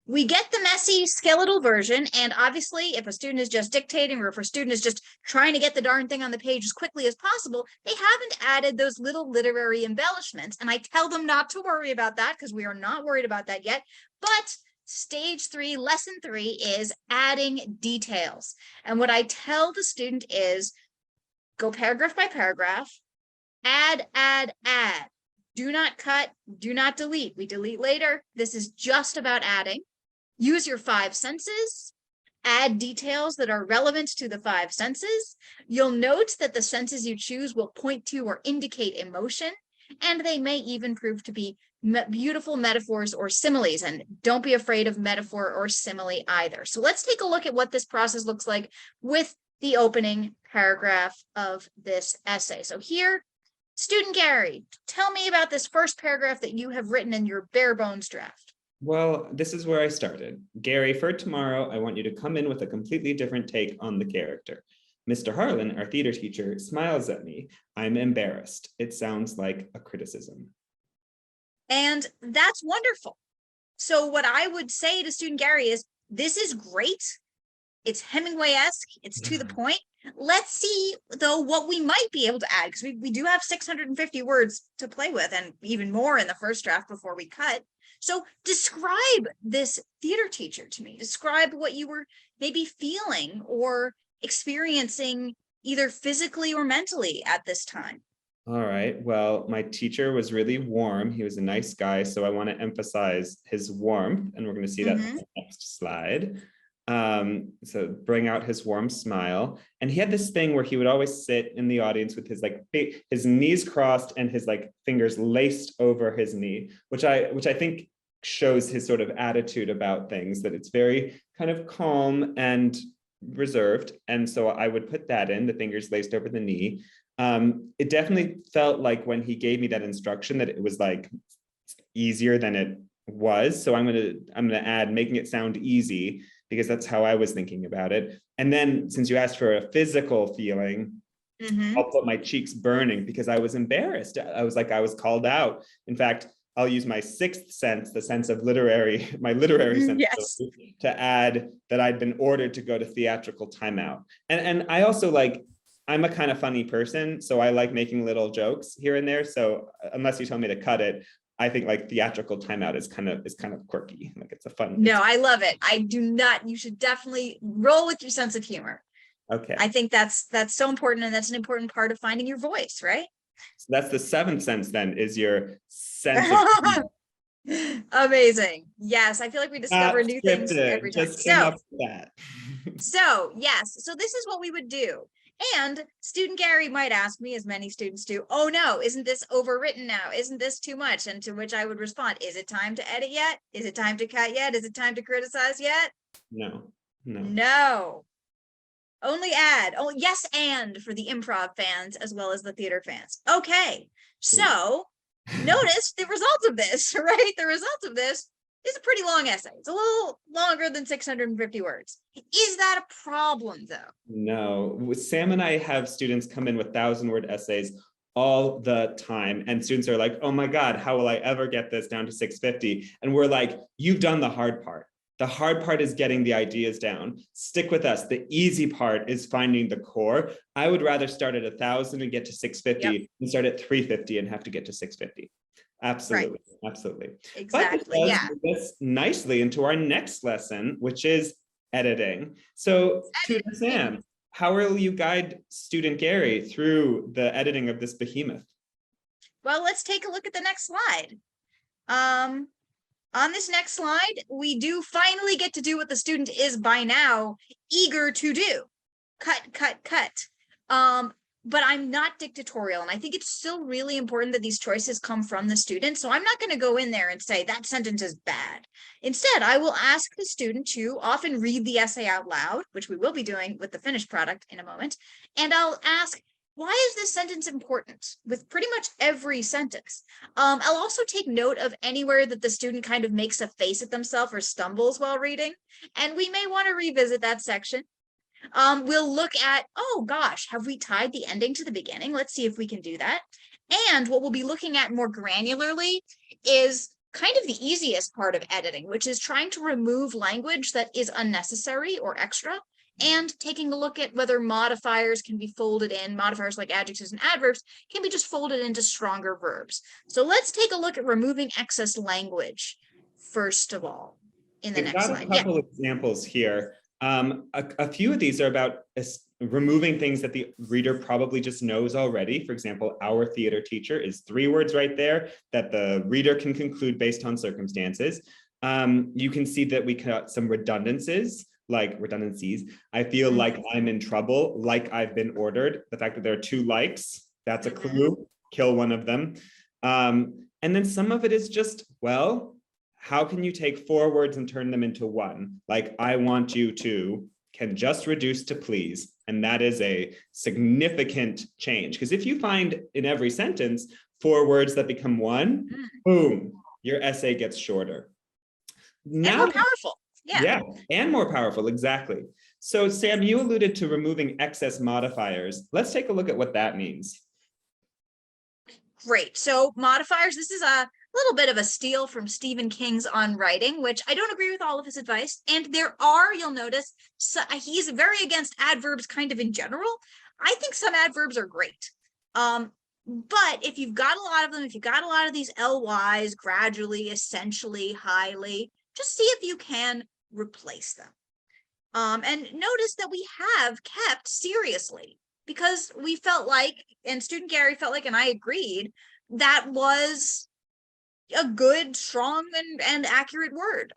we get the messy skeletal version, and obviously if a student is just dictating or if a student is just trying to get the darn thing on the page as quickly as possible, they haven't added those little literary embellishments. And I tell them not to worry about that because we are not worried about that yet. But stage 3, lesson 3 is adding details. And what I tell the student is go paragraph by paragraph, add. Do not cut, do not delete. We delete later. This is just about adding. Use your 5 senses, add details that are relevant to the 5 senses. You'll note that the senses you choose will point to or indicate emotion, and they may even prove to be beautiful metaphors or similes. And don't be afraid of metaphor or simile either. So let's take a look at what this process looks like with the opening paragraph of this essay. So here, student Gary, tell me about this first paragraph that you have written in your bare bones draft. Well, this is where I started. Gary, for tomorrow, I want you to come in with a completely different take on the character. Mr. Harlan, our theater teacher, smiles at me. I'm embarrassed. It sounds like a criticism. And that's wonderful. So what I would say to student Gary is, this is great. It's Hemingway-esque. It's to the point. Let's see, though, what we might be able to add, because we do have 650 words to play with and even more in the first draft before we cut. So describe this theater teacher to me. Describe what you were maybe feeling or experiencing either physically or mentally at this time. All right. Well, my teacher was really warm. He was a nice guy. So I want to emphasize his warmth. And we're going to see that on the next slide. So bring out his warm smile. And he had this thing where he would always sit in the audience with his his knees crossed and his fingers laced over his knee, which I think shows his sort of attitude about things, that it's very kind of calm and reserved. And so I would put that in, the fingers laced over the knee. It definitely felt like when he gave me that instruction that it was easier than it was. So I'm gonna add making it sound easy, because that's how I was thinking about it. And then since you asked for a physical feeling, I'll put my cheeks burning because I was embarrassed. I was called out. In fact, I'll use my 6th sense, the sense of my literary sense, to add that I'd been ordered to go to theatrical timeout. And I also I'm a kind of funny person, so I like making little jokes here and there. So unless you tell me to cut it, I think theatrical timeout is kind of quirky. It's a fun. No, I love it. I do not. You should definitely roll with your sense of humor. Okay. I think that's so important, and that's an important part of finding your voice, right? So that's the 7th sense. Then is your sense of humor. Amazing. Yes, I feel like we discover new things every time. Just came up with that. So yes, so this is what we would do. And student Gary might ask me, as many students do, oh no, isn't this overwritten now? Isn't this too much? And to which I would respond, is it time to edit yet? Is it time to cut yet? Is it time to criticize yet? No, no. No. Only add. Oh, yes, and for the improv fans as well as the theater fans. Okay, so notice the result of this, right? The result of this is a pretty long essay. It's a little longer than 650 words. Is that a problem, though? No. Sam and I have students come in with 1,000-word essays all the time, and students are like, oh my God, how will I ever get this down to 650? And we're like, you've done the hard part. The hard part is getting the ideas down. Stick with us. The easy part is finding the core. I would rather start at 1,000 and get to 650 than start at 350 and have to get to 650. Absolutely. Right. Absolutely. Exactly. But it does move us nicely into our next lesson, which is editing. So, Tutor Sam, how will you guide student Gary through the editing of this behemoth? Well, let's take a look at the next slide. On this next slide, we do finally get to do what the student is by now eager to do. Cut, cut, cut. But I'm not dictatorial, and I think it's still really important that these choices come from the student. So I'm not going to go in there and say that sentence is bad. Instead, I will ask the student to often read the essay out loud, which we will be doing with the finished product in a moment. And I'll ask, why is this sentence important with pretty much every sentence? I'll also take note of anywhere that the student kind of makes a face at themselves or stumbles while reading, and we may want to revisit that section. We'll look at, oh gosh, have we tied the ending to the beginning? Let's see if we can do that. And what we'll be looking at more granularly is kind of the easiest part of editing, which is trying to remove language that is unnecessary or extra, and taking a look at whether modifiers can be folded in, modifiers like adjectives and adverbs can be just folded into stronger verbs. So let's take a look at removing excess language, first of all, in the next slide. I've got a couple examples here. A few of these are about removing things that the reader probably just knows already. For example, our theater teacher is 3 words right there that the reader can conclude based on circumstances. You can see that we cut some redundancies. I feel like I'm in trouble, like I've been ordered. The fact that there are 2 likes, that's a clue. Kill one of them. And then some of it is just, well, how can you take 4 words and turn them into 1? Like, I want you to can just reduce to please. And that is a significant change. Because if you find in every sentence 4 words that become 1, boom, your essay gets shorter. Now, and more powerful. Yeah, and more powerful, exactly. So Sam, you alluded to removing excess modifiers. Let's take a look at what that means. Great. So modifiers, this is a little bit of a steal from Stephen King's On Writing, which I don't agree with all of his advice. And there are, you'll notice, he's very against adverbs kind of in general. I think some adverbs are great. But if you've got a lot of them, if you've got a lot of these LYs, gradually, essentially, highly, just see if you can replace them. And notice that we have kept seriously, because we felt like, and student Gary felt like, and I agreed, that was a good, strong, and accurate word.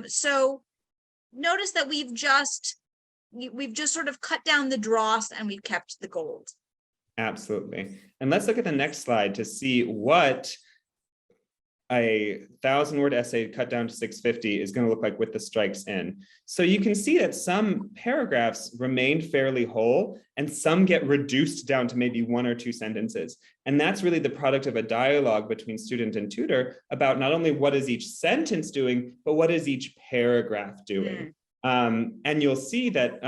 So notice that we've just sort of cut down the dross and we've kept the gold. Absolutely. And let's look at the next slide to see what a 1,000-word essay cut down to 650 is going to look like with the strikes in. So you can see that some paragraphs remained fairly whole and some get reduced down to maybe 1 or 2 sentences. And that's really the product of a dialogue between student and tutor about not only what is each sentence doing, but what is each paragraph doing. And you'll see that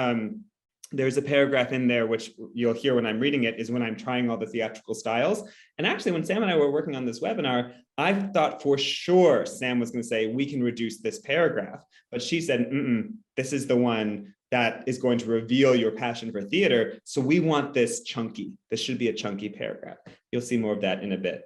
there's a paragraph in there, which you'll hear when I'm reading it, is when I'm trying all the theatrical styles. And actually, when Sam and I were working on this webinar, I thought for sure Sam was going to say, we can reduce this paragraph. But she said, this is the one that is going to reveal your passion for theater. So we want this chunky. This should be a chunky paragraph. You'll see more of that in a bit.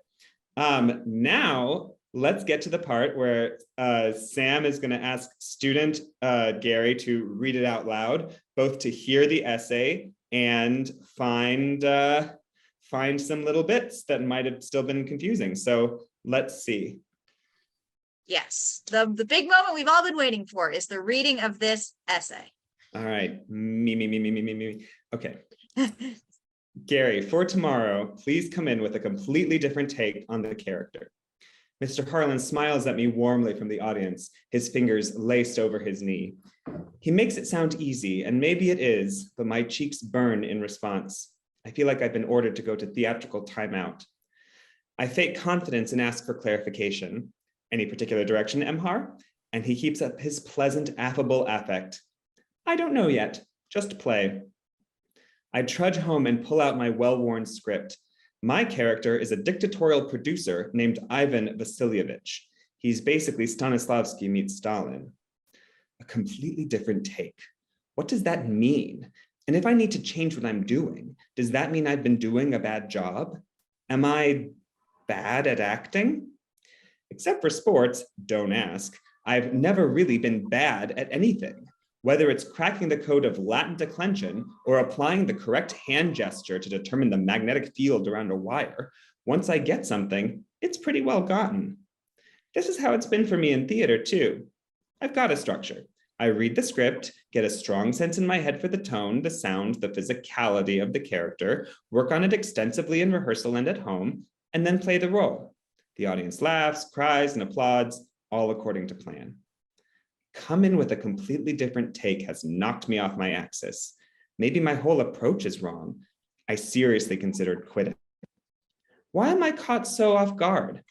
Now, let's get to the part where Sam is going to ask student Gary to read it out loud, both to hear the essay and find some little bits that might have still been confusing. So let's see. Yes, the big moment we've all been waiting for is the reading of this essay. All right, me. Okay. Gary, for tomorrow, please come in with a completely different take on the character. Mr. Harlan smiles at me warmly from the audience, his fingers laced over his knee. He makes it sound easy, and maybe it is, but my cheeks burn in response. I feel like I've been ordered to go to theatrical timeout. I fake confidence and ask for clarification. Any particular direction, Emhar? And he keeps up his pleasant, affable affect. I don't know yet, just play. I trudge home and pull out my well-worn script. My character is a dictatorial producer named Ivan Vasilyevich. He's basically Stanislavski meets Stalin. A completely different take. What does that mean? And if I need to change what I'm doing, does that mean I've been doing a bad job? Am I bad at acting? Except for sports, don't ask. I've never really been bad at anything. Whether it's cracking the code of Latin declension or applying the correct hand gesture to determine the magnetic field around a wire, once I get something, it's pretty well gotten. This is how it's been for me in theater too. I've got a structure. I read the script, get a strong sense in my head for the tone, the sound, the physicality of the character, work on it extensively in rehearsal and at home, and then play the role. The audience laughs, cries, and applauds, all according to plan. Come in with a completely different take has knocked me off my axis. Maybe my whole approach is wrong. I seriously considered quitting. Why am I caught so off guard?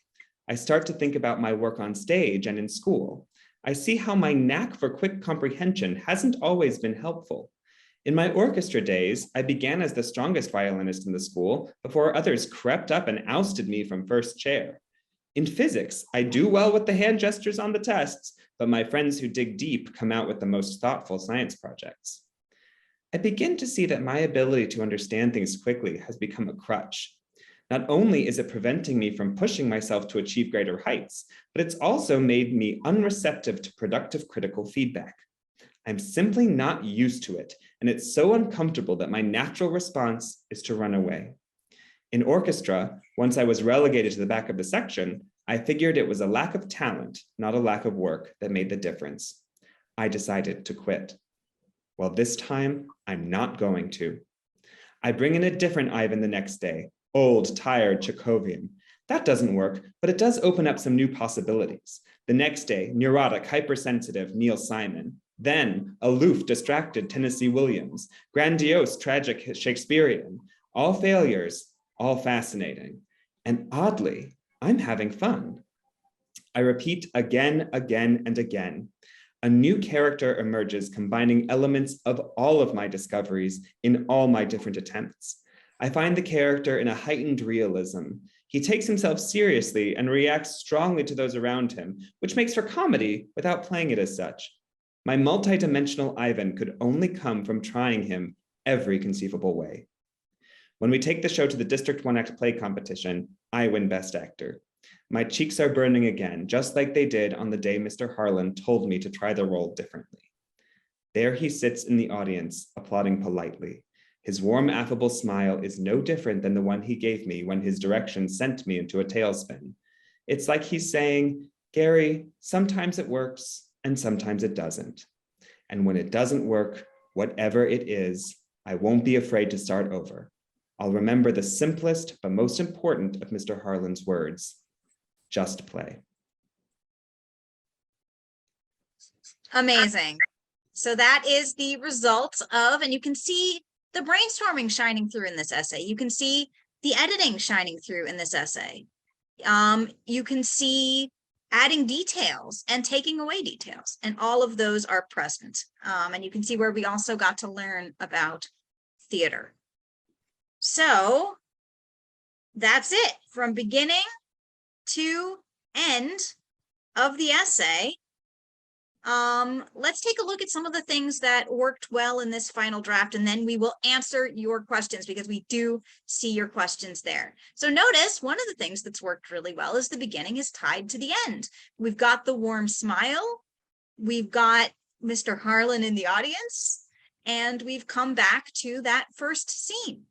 I start to think about my work on stage and in school. I see how my knack for quick comprehension hasn't always been helpful. In my orchestra days, I began as the strongest violinist in the school before others crept up and ousted me from first chair. In physics, I do well with the hand gestures on the tests, but my friends who dig deep come out with the most thoughtful science projects. I begin to see that my ability to understand things quickly has become a crutch. Not only is it preventing me from pushing myself to achieve greater heights, but it's also made me unreceptive to productive critical feedback. I'm simply not used to it, and it's so uncomfortable that my natural response is to run away. In orchestra, once I was relegated to the back of the section, I figured it was a lack of talent, not a lack of work, that made the difference. I decided to quit. Well, this time, I'm not going to. I bring in a different Ivan the next day, old, tired Chekhovian. That doesn't work, but it does open up some new possibilities. The next day, neurotic, hypersensitive Neil Simon. Then, aloof, distracted Tennessee Williams. Grandiose, tragic Shakespearean. All failures, all fascinating. And oddly, I'm having fun. I repeat again, and again. A new character emerges, combining elements of all of my discoveries in all my different attempts. I find the character in a heightened realism. He takes himself seriously and reacts strongly to those around him, which makes for comedy without playing it as such. My multidimensional Ivan could only come from trying him every conceivable way. When we take the show to the District 1 Act Play competition, I win Best Actor. My cheeks are burning again, just like they did on the day Mr. Harlan told me to try the role differently. There he sits in the audience, applauding politely. His warm, affable smile is no different than the one he gave me when his direction sent me into a tailspin. It's like he's saying, Gary, sometimes it works and sometimes it doesn't. And when it doesn't work, whatever it is, I won't be afraid to start over. I'll remember the simplest but most important of Mr. Harlan's words, just play. Amazing. So that is the results of, and you can see the brainstorming shining through in this essay. You can see the editing shining through in this essay. You can see adding details and taking away details, and all of those are present. And you can see where we also got to learn about theater. So that's it from beginning to end of the essay. Let's take a look at some of the things that worked well in this final draft, and then we will answer your questions because we do see your questions there. So notice one of the things that's worked really well is the beginning is tied to the end. We've got the warm smile, we've got Mr. Harlan in the audience, and we've come back to that first scene.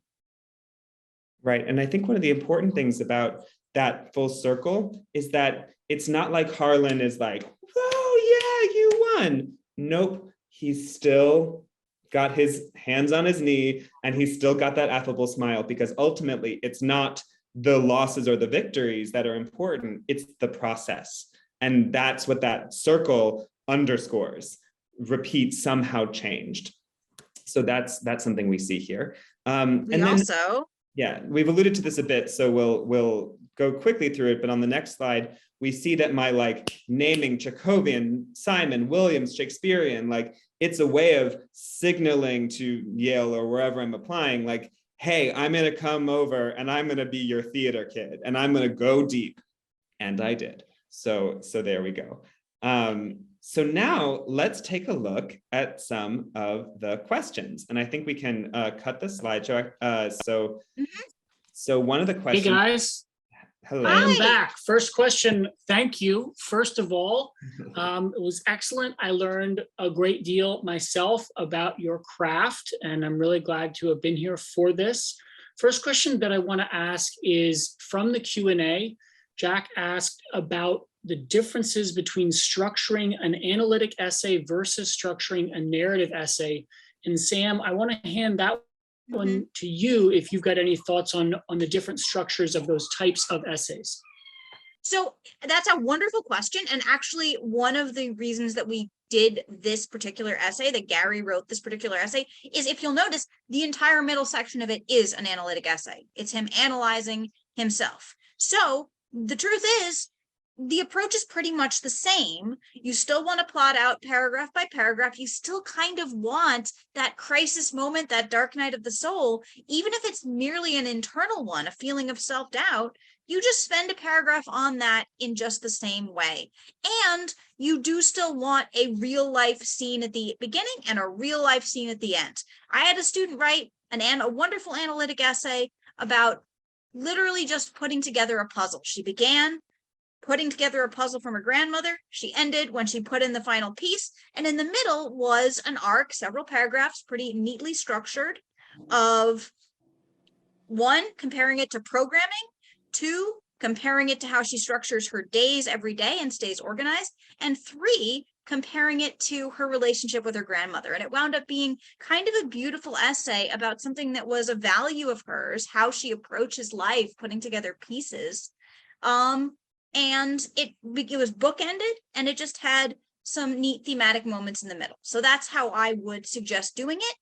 Right, and I think one of the important things about that full circle is that it's not like Harlan is like, oh yeah, you won. Nope, he's still got his hands on his knee, and he's still got that affable smile, because ultimately it's not the losses or the victories that are important, it's the process. And that's what that circle underscores. Repeat, somehow changed. So that's something we see here. Yeah, we've alluded to this a bit, so we'll go quickly through it. But on the next slide, we see that my naming Jacobian, Simon, Williams, Shakespearean, it's a way of signaling to Yale or wherever I'm applying, hey, I'm going to come over and I'm going to be your theater kid and I'm going to go deep. And I did. So there we go. So now let's take a look at some of the questions. And I think we can cut the slideshow. So one of the questions. Hey guys. Hello. I am back. First question. Thank you. First of all, it was excellent. I learned a great deal myself about your craft, and I'm really glad to have been here for this. First question that I want to ask is from the Q&A. Jack asked about the differences between structuring an analytic essay versus structuring a narrative essay. And Sam, I want to hand that one to you if you've got any thoughts on the different structures of those types of essays. So that's a wonderful question. And actually, one of the reasons that we did this particular essay, that Gary wrote this particular essay, is if you'll notice, the entire middle section of it is an analytic essay. It's him analyzing himself. So the truth is, the approach is pretty much the same. You still want to plot out paragraph by paragraph. You still kind of want that crisis moment, that dark night of the soul, even if it's merely an internal one, a feeling of self-doubt. You just spend a paragraph on that in just the same way. And you do still want a real life scene at the beginning and a real life scene at the end. I had a student write a wonderful analytic essay about literally just putting together a puzzle. She began putting together a puzzle from her grandmother. She ended when she put in the final piece. And in the middle was an arc, several paragraphs, pretty neatly structured, of 1, comparing it to programming, 2, comparing it to how she structures her days every day and stays organized, and 3, comparing it to her relationship with her grandmother. And it wound up being kind of a beautiful essay about something that was a value of hers, how she approaches life, putting together pieces. And it was bookended, and it just had some neat thematic moments in the middle. So that's how I would suggest doing it.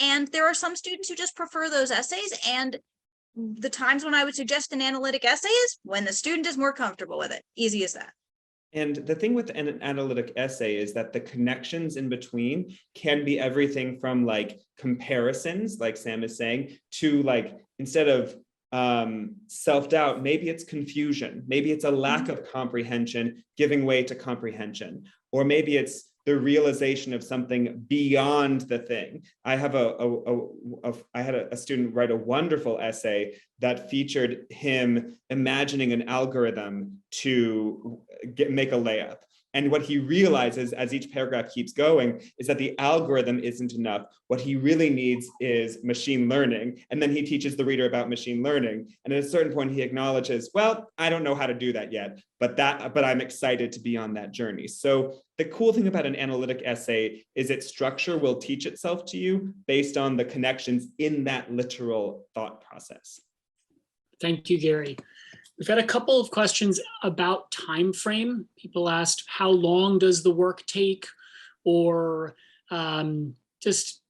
And there are some students who just prefer those essays. And the times when I would suggest an analytic essay is when the student is more comfortable with it. Easy as that. And the thing with an analytic essay is that the connections in between can be everything from comparisons, like Sam is saying, to instead of self-doubt, maybe it's confusion, maybe it's a lack of comprehension giving way to comprehension, or maybe it's the realization of something beyond the thing. I have I had a student write a wonderful essay that featured him imagining an algorithm to make a layup. And what he realizes as each paragraph keeps going is that the algorithm isn't enough. What he really needs is machine learning. And then he teaches the reader about machine learning. And at a certain point, he acknowledges, well, I don't know how to do that yet, but I'm excited to be on that journey. So the cool thing about an analytic essay is its structure will teach itself to you based on the connections in that literal thought process. Thank you, Gary. We've had a couple of questions about time frame. People asked, how long does the work take? Or just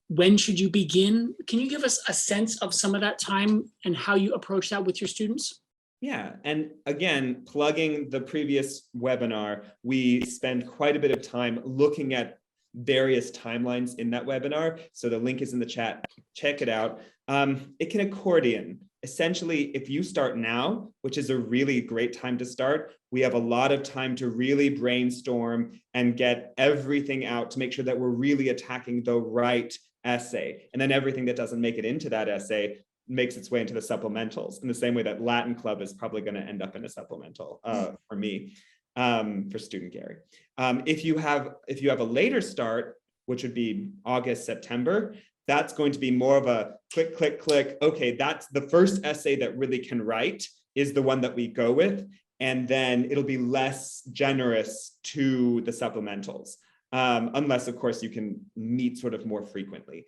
when should you begin? Can you give us a sense of some of that time and how you approach that with your students? Yeah, and again, plugging the previous webinar, we spend quite a bit of time looking at various timelines in that webinar. So the link is in the chat, check it out. It can accordion. Essentially, if you start now, which is a really great time to start, we have a lot of time to really brainstorm and get everything out to make sure that we're really attacking the right essay. And then everything that doesn't make it into that essay makes its way into the supplementals, in the same way that Latin Club is probably going to end up in a supplemental for me, for student Gary. If you have a later start, which would be August, September, that's going to be more of a click, click, click. Okay, that's the first essay that really can write is the one that we go with. And then it'll be less generous to the supplementals. unless of course you can meet sort of more frequently.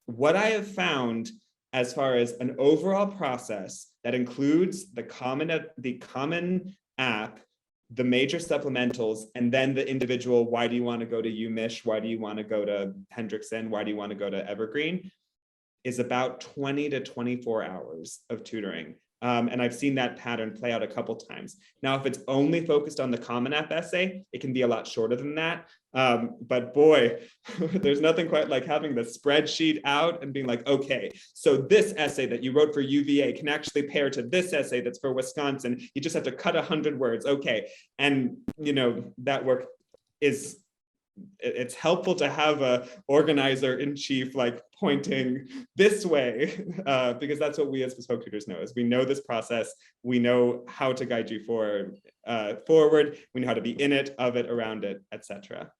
What I have found as far as an overall process that includes the common app, the major supplementals, and then the individual, why do you want to go to UMich? Why do you want to go to Hendrickson? Why do you want to go to Evergreen? Is about 20 to 24 hours of tutoring. And I've seen that pattern play out a couple times. Now, if it's only focused on the Common App essay, it can be a lot shorter than that. But boy, there's nothing quite like having the spreadsheet out and being like, okay, so this essay that you wrote for UVA can actually pair to this essay that's for Wisconsin. You just have to cut 100 words, okay. And that work is, it's helpful to have a organizer in chief like pointing this way, because that's what we as Bespoke tutors know, is we know this process, we know how to guide you forward, we know how to be in it, of it, around it, etc.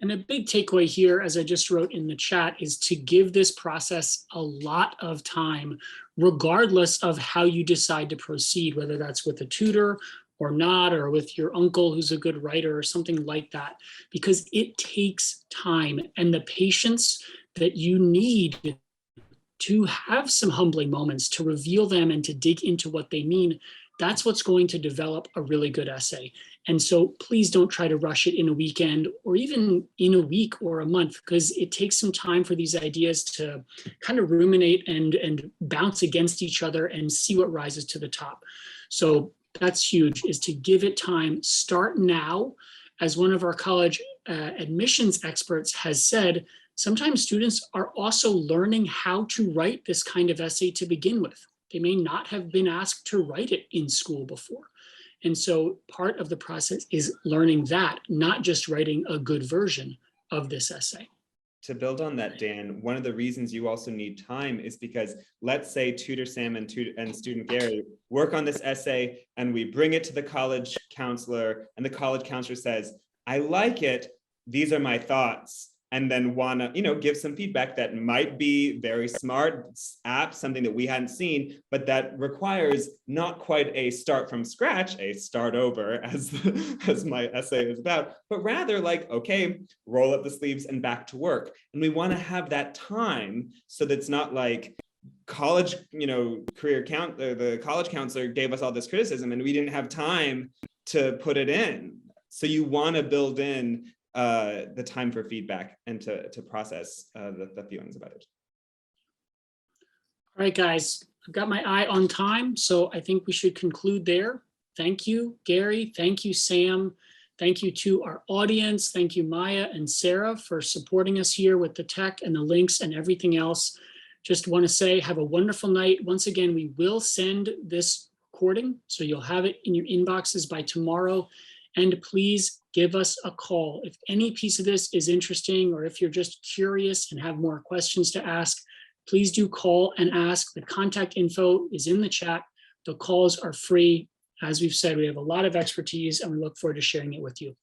And a big takeaway here, as I just wrote in the chat, is to give this process a lot of time, regardless of how you decide to proceed, whether that's with a tutor or not, or with your uncle who's a good writer or something like that, because it takes time and the patience that you need to have some humbling moments, to reveal them and to dig into what they mean. That's what's going to develop a really good essay. And so please don't try to rush it in a weekend or even in a week or a month, because it takes some time for these ideas to kind of ruminate and bounce against each other and see what rises to the top. So that's huge, is to give it time. Start now. As one of our college admissions experts has said, sometimes students are also learning how to write this kind of essay to begin with. They may not have been asked to write it in school before. And so part of the process is learning that, not just writing a good version of this essay. To build on that, Dan, one of the reasons you also need time is because, let's say Tutor Sam and student Gary work on this essay and we bring it to the college counselor, and the college counselor says, I like it, these are my thoughts, and then wanna give some feedback that might be very smart app, something that we hadn't seen, but that requires not quite a start from scratch, a start over, as my essay is about, but rather like, okay, roll up the sleeves and back to work. And we wanna have that time so that's not like college, the college counselor gave us all this criticism and we didn't have time to put it in. So you wanna build in the time for feedback and to process the feelings about it. All right, guys, I've got my eye on time, so I think we should conclude there. Thank you, Gary. Thank you, Sam. Thank you to our audience. Thank you, Maya and Sarah, for supporting us here with the tech and the links and everything else. Just want to say, have a wonderful night. Once again, we will send this recording, so you'll have it in your inboxes by tomorrow. And please give us a call. If any piece of this is interesting, or if you're just curious and have more questions to ask, please do call and ask. The contact info is in the chat. The calls are free. As we've said, we have a lot of expertise and we look forward to sharing it with you.